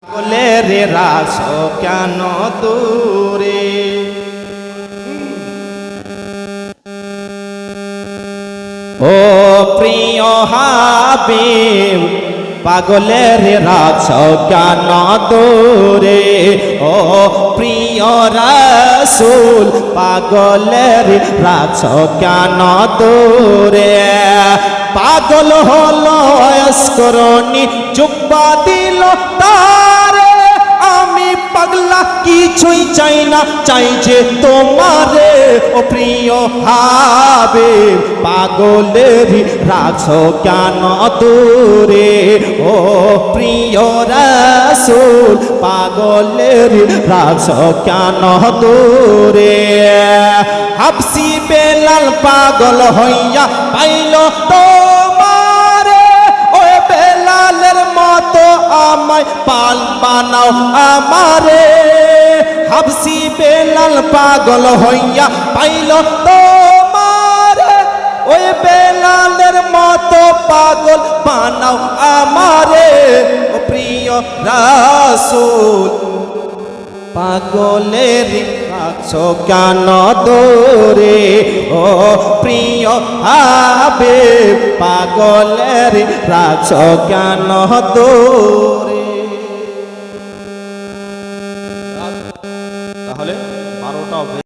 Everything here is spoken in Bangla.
পাগলের রাস কেন দূরে ও প্রিয় হাবিব পাগলের রাস কেন দূরে ও প্রিয় রাসূল পাগলের রাস কেন দূরে পাগল হলো অস্করণী জুব্বা দিল তারে আমি পাগলা কিছুই চাই না চাই যে তোমারে ও প্রিয় হাবিব পাগলের রাস কেন দূরে ও প্রিয় রাসূল পাগলের রাস কেন দূরে হাবসি বেলাল পাগল হইয়া পাইল তোমারে ও বেলালের মতো আমায় পাল বানাও আমারে হাবসি বেলাল পাগল হইয়া পাইল তোমারে ওই বেলালের মতো পাগল বানাও আমারে ও প্রিয় রাসূল পাগলের রাস কেন দূরে ও প্রিয় হাবিব পাগলের রাস কেন দূরে।